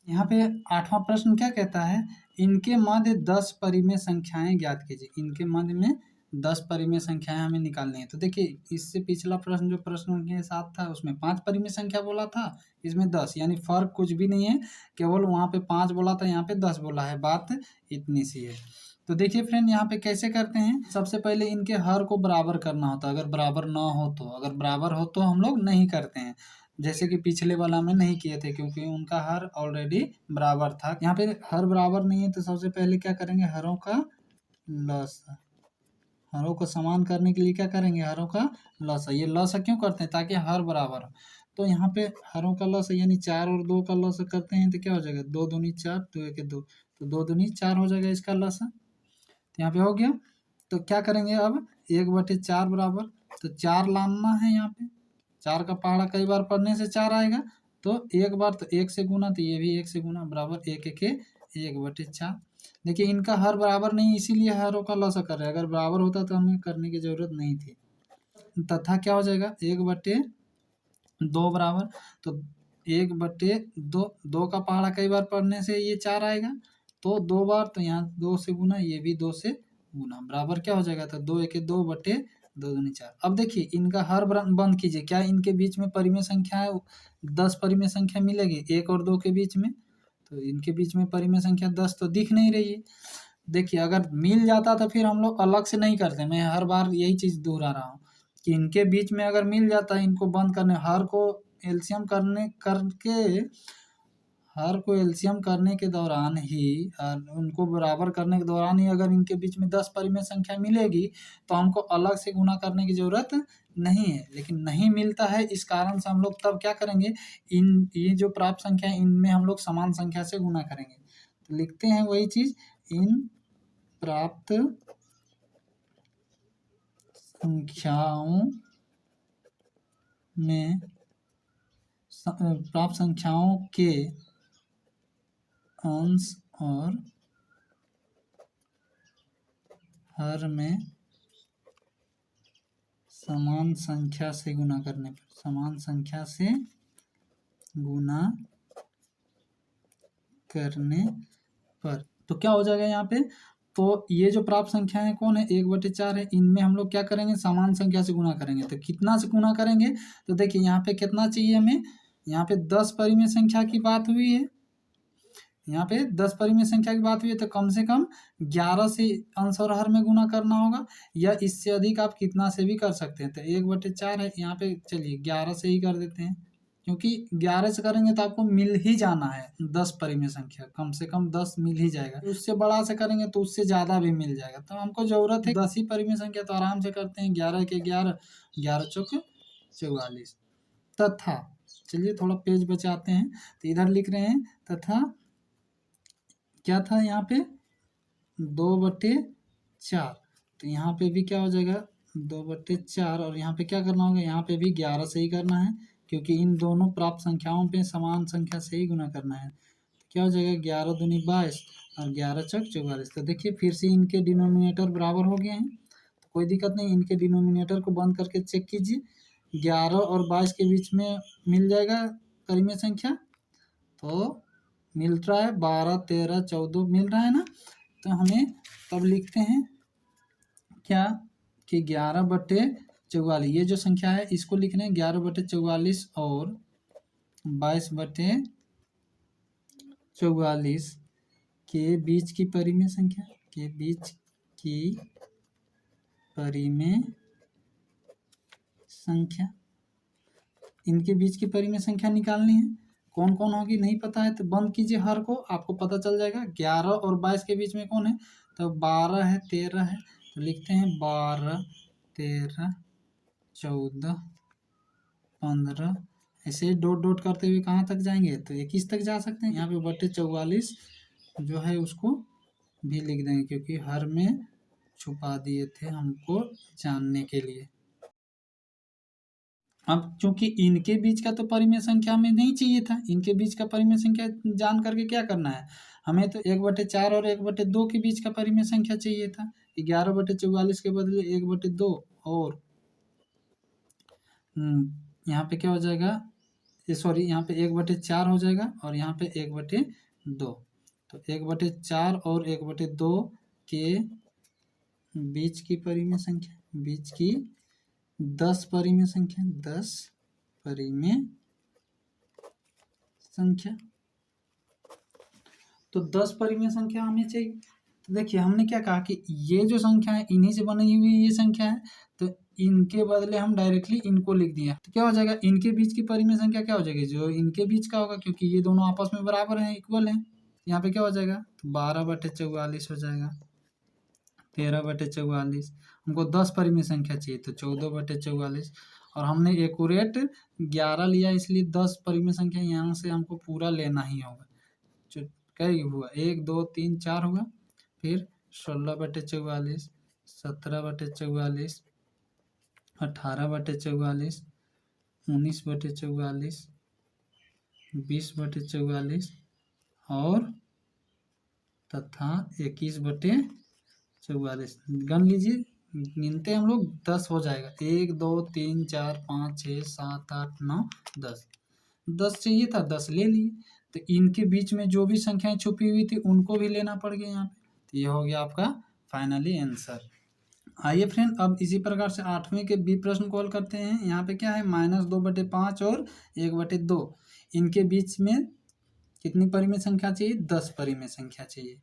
यहाँ पे 8वां प्रश्न क्या कहता है, इनके मध्य 10 परिमेय संख्याएं ज्ञात कीजिए। इनके मध्य में 10 परिमेय संख्याएं हमें निकालनी है। तो देखिए, इससे पिछला प्रश्न जो प्रश्न के साथ था उसमें 5 परिमेय संख्या बोला था, इसमें 10, यानी फर्क कुछ भी नहीं है, केवल वहाँ पे 5 बोला था, यहाँ पे 10 बोला है, बात इतनी सी है। तो देखिए फ्रेंड, यहाँ पे कैसे करते हैं, सबसे पहले इनके हर को बराबर करना होता है। अगर बराबर ना हो तो, अगर बराबर हो तो हम लोग नहीं करते हैं, जैसे कि पिछले वाला में नहीं किए थे, क्योंकि उनका हर ऑलरेडी बराबर था। यहाँ पे हर बराबर नहीं है, तो सबसे पहले क्या करेंगे, हरों का लसा, हरों को समान करने के लिए क्या करेंगे, हरों का लसा। ये लसा क्यों करते हैं, ताकि हर बराबर हो। तो यहाँ पे हरों का लसा यानी 4 और 2 का लसा करते हैं, तो क्या हो जाएगा, 2 दूनी 4, 2 एक 2, तो 2 दूनी 4 हो जाएगा इसका लसा। तो यहाँ पे हो गया। तो क्या करेंगे अब, 1/4 बराबर, तो 4 लाना है यहाँ पे, 4 का पहाड़ा कई बार पढ़ने से 4 आएगा, तो एक बार तो 1 से गुना, तो ये भी 1 से गुना, बराबर 1 1 1/4। देखिए, इनका हर बराबर नहीं, इसीलिए हरों का लसा कर रहे हैं। अगर बराबर होता तो हमें करने की जरूरत नहीं थी। तथा क्या हो जाएगा, 1/2 बराबर, तो 1/2, 2 का पहाड़ा कई बार पढ़ने से ये 4 आएगा, तो 2 बार, तो यहाँ 2 से गुना, ये भी 2 से गुना, बराबर क्या हो जाएगा, तो 2 1 2/2 दूनी 4। अब देखिए, इनका हर बंद कीजिए, क्या इनके बीच में परिमेय संख्या है, 10 परिमेय संख्या मिलेगी 1 और 2 के बीच में, तो इनके बीच में परिमेय संख्या 10 तो दिख नहीं रही है। देखिए, अगर मिल जाता तो फिर हम लोग अलग से नहीं करते, मैं हर बार यही चीज़ दोहरा रहा हूँ कि इनके बीच में अगर मिल जाता है, इनको बंद करने, हर को एलसीएम करने के दौरान ही, उनको बराबर करने के दौरान ही अगर इनके बीच में 10 परिमेय संख्या मिलेगी, तो हमको अलग से गुना करने की ज़रूरत नहीं है। लेकिन नहीं मिलता है, इस कारण से हम लोग तब क्या करेंगे, ये जो प्राप्त संख्या है, इनमें हम लोग समान संख्या से गुना करेंगे। तो लिखते हैं वही चीज़, इन प्राप्त संख्याओं में प्राप्त संख्याओं के अंश और हर में समान संख्या से गुना करने पर, समान संख्या से गुना करने पर, तो क्या हो जाएगा यहाँ पे, तो ये जो प्राप्त संख्या है कौन है, 1/4 है, इनमें हम लोग क्या करेंगे, समान संख्या से गुना करेंगे। तो कितना से गुना करेंगे, तो देखिए यहाँ पे कितना चाहिए हमें, यहाँ पे 10 परिमेय संख्या की बात हुई है, यहाँ पे 10 परिमेय संख्या की बात हुई है, तो कम से कम 11 से अंश और हर में गुना करना होगा, या इससे अधिक आप कितना से भी कर सकते हैं। तो 1/4 है, यहाँ पे चलिए 11 से ही कर देते हैं, क्योंकि 11 से करेंगे तो आपको मिल ही जाना है 10 परिमेय संख्या, कम से कम 10 मिल ही जाएगा। उससे बड़ा से करेंगे तो उससे ज़्यादा भी मिल जाएगा, तो हमको ज़रूरत है 10 ही परिमेय संख्या, तो आराम से करते हैं, 11 के 11, 11 चौक 44, तथा, चलिए थोड़ा पेज बचाते हैं, तो इधर लिख रहे हैं, तथा क्या था यहाँ पे, 2/4, तो यहाँ पे भी क्या हो जाएगा, 2/4, और यहाँ पे क्या करना होगा, यहाँ पे भी 11 से ही करना है, क्योंकि इन दोनों प्राप्त संख्याओं पे समान संख्या से ही गुना करना है। तो क्या हो जाएगा, 11 दूनी 22 और 11 चौक 44। तो देखिए, फिर से इनके डिनोमिनेटर बराबर हो गए हैं, तो कोई दिक्कत नहीं, इनके डिनोमिनेटर को बंद करके चेक कीजिए, 11 और 22 के बीच में मिल जाएगा परिमेय संख्या, तो मिल रहा है, 12 13 14 मिल रहा है ना। तो हमें तब लिखते हैं क्या, कि 11/44, ये जो संख्या है इसको लिख रहे हैं 11/44 और 22/44 के बीच की परिमेय संख्या, के बीच की परिमेय संख्या, इनके बीच की परिमेय संख्या निकालनी है। कौन कौन होगी नहीं पता है, तो बंद कीजिए हर को, आपको पता चल जाएगा। 11 और 22 के बीच में कौन है, तो 12 है, 13 है, तो लिखते हैं 12 13 14 15, ऐसे डॉट डॉट करते हुए कहाँ तक जाएंगे, तो 21 तक जा सकते हैं। यहाँ पे 44 जो है उसको भी लिख देंगे, क्योंकि हर में छुपा दिए थे हमको जानने के लिए। अब चूंकि इनके बीच का तो परिमेय संख्या हमें नहीं चाहिए था, इनके बीच का परिमेय संख्या जान करके क्या करना है, हमें तो 1/4 और 1/2 के बीच का परिमेय संख्या चाहिए था। 11/44 के बदले 1/2, और यहाँ पे क्या हो जाएगा, ये सॉरी यहाँ पे 1/4 हो जाएगा और यहाँ पे 1/2। तो 1/4 और 1/2 के बीच की परिमेय संख्या, बीच की 10 परिमेय संख्या, 10 परिमेय संख्या। तो 10 परिमेय संख्या हमें चाहिए। तो देखिए हमने क्या कहा कि ये जो संख्या है इन्हीं से बनी हुई ये संख्या है, तो इनके बदले हम डायरेक्टली इनको लिख दिया। तो क्या हो जाएगा, इनके बीच की परिमेय संख्या क्या हो जाएगी, जो इनके बीच का होगा, क्योंकि ये दोनों आपस में बराबर हैं, इक्वल हैं। यहाँ पे क्या हो जाएगा, तो 12/44 हो जाएगा। 13/44। हमको 10 परिमेय संख्या चाहिए तो 14/44, और हमने एक्यूरेट 11 लिया, इसलिए 10 परिमेय संख्या यहाँ से हमको पूरा लेना ही होगा। कई हुआ, 1 2 3 4 हुआ, फिर 16/44, 17/44, 18/44, 19/44, 20/44 और तथा 21/44। गन लीजिए, गिनते हम लोग 10 हो जाएगा। 1 2 3 4 5 6 7 8 9 10। 10 चाहिए था, 10 ले लिए। तो इनके बीच में जो भी संख्याएं छुपी हुई थी उनको भी लेना पड़ गया यहाँ पे। तो ये हो गया आपका फाइनली आंसर। आइए फ्रेंड, अब इसी प्रकार से 8वें के बी प्रश्न कॉल करते हैं। यहाँ पे क्या है, -2/5 और 1/2। इनके बीच में कितनी परिमेय संख्या चाहिए, 10 परिमेय संख्या चाहिए।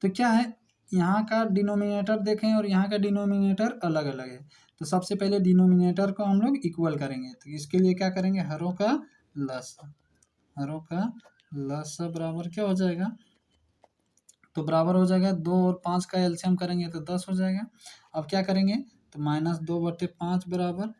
तो क्या है, यहाँ का डिनोमिनेटर देखें और यहाँ का डिनोमिनेटर अलग अलग है। तो सबसे पहले डिनोमिनेटर को हम लोग इक्वल करेंगे। तो इसके लिए क्या करेंगे, हरों का लसा, हरों का लसा बराबर क्या हो जाएगा, तो बराबर हो जाएगा 2 और 5 का एलसीएम करेंगे तो 10 हो जाएगा। अब क्या करेंगे, तो -2/5 बराबर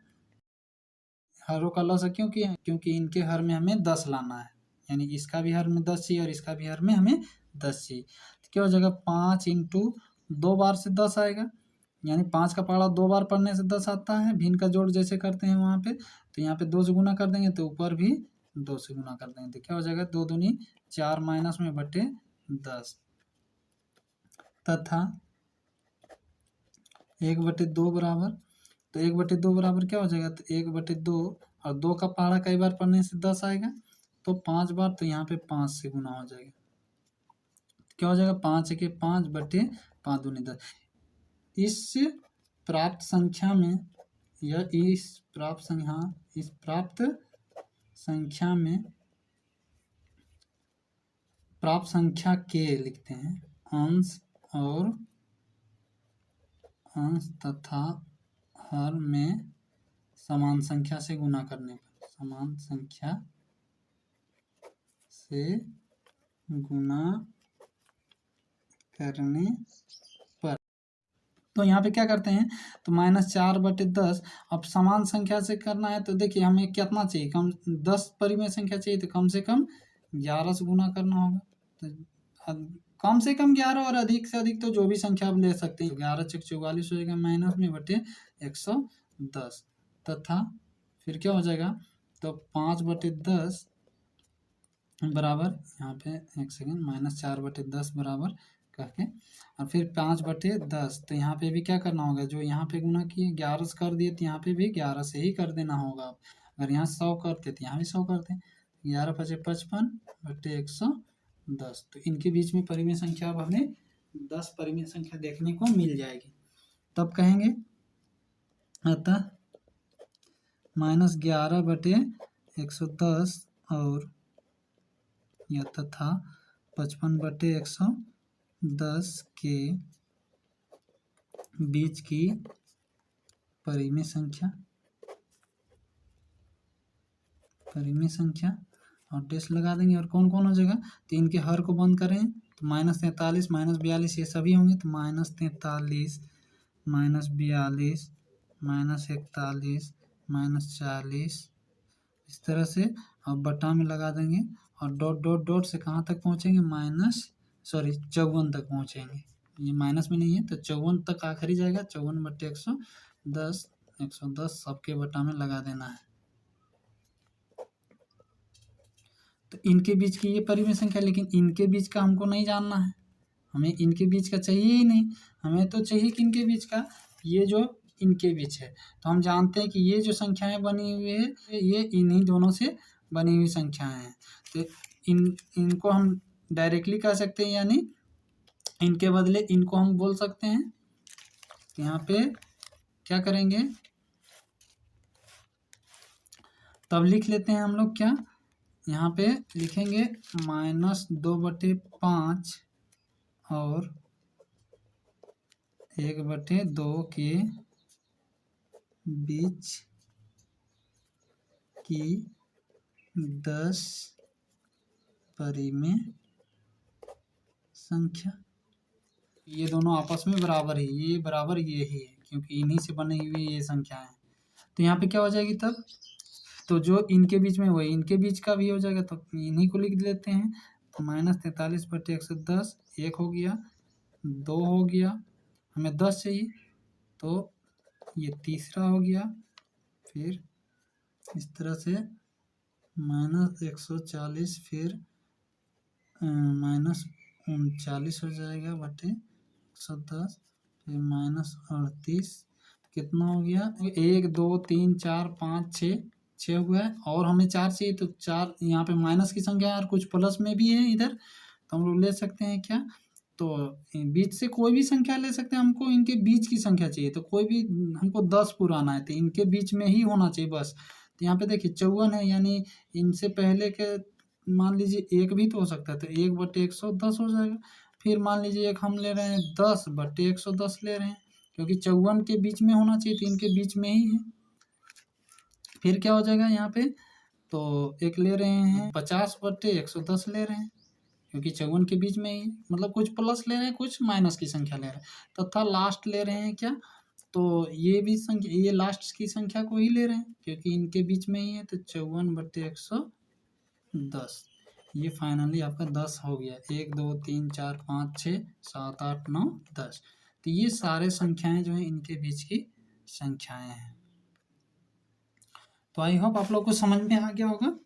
हरों का लसा, क्योंकि इनके हर में हमें 10 लाना है, यानी इसका भी हर में 10 चाहिए और इसका भी हर में हमें 10 चाहिए। तो क्या हो जाएगा, 5 × 2 बार से 10 आएगा, यानी 5 का पहाड़ा 2 बार पढ़ने से 10 आता है। भिन्न का जोड़ जैसे करते हैं वहाँ पे, तो यहाँ पे 2 से गुना कर देंगे तो ऊपर भी 2 से गुना कर देंगे। तो क्या हो जाएगा, 2 दूनी 4 -10 तथा 1/2 बराबर, तो 1/2 बराबर क्या हो जाएगा, तो 1/2 और 2 का पहाड़ा कई बार पढ़ने से 10 आएगा, तो 5 बार, तो यहाँ पे 5 से गुना हो जाएगा। क्या हो जाएगा, 5 के 5/5 दूनी 10। इस प्राप्त संख्या में या इस प्राप्त संख्या के लिखते हैं, अंश तथा हर में समान संख्या से गुना करने पर, समान संख्या से गुना करने पर। तो यहाँ पे क्या करते हैं, तो -4/10। अब समान संख्या से करना है तो देखिए हमें कितना चाहिए, 10 परिमेय संख्या चाहिए, तो कम से कम 11 से गुना करना होगा। तो कम से कम 11 और अधिक से अधिक तो जो भी संख्या आप ले सकते हैं। 11 × 44 हो जाएगा -110 तथा फिर क्या हो जाएगा, तो 5/10 बराबर, यहाँ पे एक सेकेंड, -4/10 बराबर करके, और फिर 5/10। तो यहाँ पे भी क्या करना होगा, जो यहाँ पे गुना किए 11 से कर दिए, तो यहाँ पे भी 11 से ही कर देना होगा। अगर यहाँ 100 करते तो यहाँ भी 100 करते। 11 × 5 = 55/110। तो इनके बीच में परिमेय संख्या अब हमें 10 परिमेय संख्या देखने को मिल जाएगी। तब कहेंगे अतः -11/110 और या तथा 55/110 के बीच की परिमेय संख्या और डेश लगा देंगे। और कौन कौन हो जाएगा, तो इनके हर को बंद करें तो -43 -42 ये सभी होंगे, तो -43 -42 -41 -40 इस तरह से अब बटा में लगा देंगे और डॉट डॉट डॉट से कहाँ तक पहुँचेंगे, 54 तक पहुँचेंगे। ये माइनस में नहीं है तो 54 तक आखिरी जाएगा। 54/110 110 सबके बटा में लगा देना है। तो इनके बीच की ये परिमेय संख्या, लेकिन इनके बीच का हमको नहीं जानना है, हमें इनके बीच का चाहिए ही नहीं। हमें तो चाहिए कि इनके बीच का, ये जो इनके बीच है, तो हम जानते हैं कि ये जो संख्याएं बनी हुई है ये इन्हीं दोनों से बनी हुई संख्याएं हैं। तो इनको हम डायरेक्टली कह सकते हैं, यानी इनके बदले इनको हम बोल सकते हैं। तो यहाँ पे क्या करेंगे, तब लिख लेते हैं हम लोग क्या, यहाँ पे लिखेंगे -2/5 और 1/2 के बीच की 10 परिमेय संख्या। ये दोनों आपस में बराबर है, ये बराबर ये ही है, क्योंकि इन्हीं से बनी हुई ये संख्या है। तो यहाँ पे क्या हो जाएगी तब, तो जो इनके बीच में वही इनके बीच का भी हो जाएगा, तो इन्हीं को लिख लेते हैं। तो -43/110 1 हो गया, 2 हो गया, हमें 10 चाहिए, तो ये तीसरा हो गया। फिर इस तरह से -140, फिर -39 हो जाएगा बटे 110, फिर -38, कितना हो गया, 1 2 3 4 5 6 हुआ है, और हमें 4 चाहिए, तो 4 यहाँ पे माइनस की संख्या है और कुछ प्लस में भी है इधर, तो हम लोग ले सकते हैं क्या, तो बीच से कोई भी संख्या ले सकते हैं, हमको इनके बीच की संख्या चाहिए, तो कोई भी हमको 10 पुराना है, तो इनके बीच में ही होना चाहिए बस। तो यहाँ पे देखिए 54 है, यानी इनसे पहले के मान लीजिए 1 भी तो हो सकता है, तो 1/110 हो जाएगा। फिर मान लीजिए एक हम ले रहे हैं 10/110 ले रहे हैं, क्योंकि 54 के बीच में होना चाहिए, तो इनके बीच में ही है। फिर क्या हो जाएगा यहाँ पे, तो एक ले रहे हैं 50/110 ले रहे हैं, क्योंकि 54 के बीच में ही, मतलब कुछ प्लस ले रहे हैं, कुछ माइनस की संख्या ले रहे हैं, तथा लास्ट ले रहे हैं क्या, तो ये भी संख्या, ये लास्ट की संख्या को ही ले रहे हैं, क्योंकि इनके बीच में ही है, तो 54/110, ये फाइनली आपका 10 हो गया। 1 2 3 4 5 6 7 8 9 10, तो ये सारे संख्याएं जो है इनके बीच की संख्याएं हैं। तो आई होप आप लोग को समझ में आ गया होगा।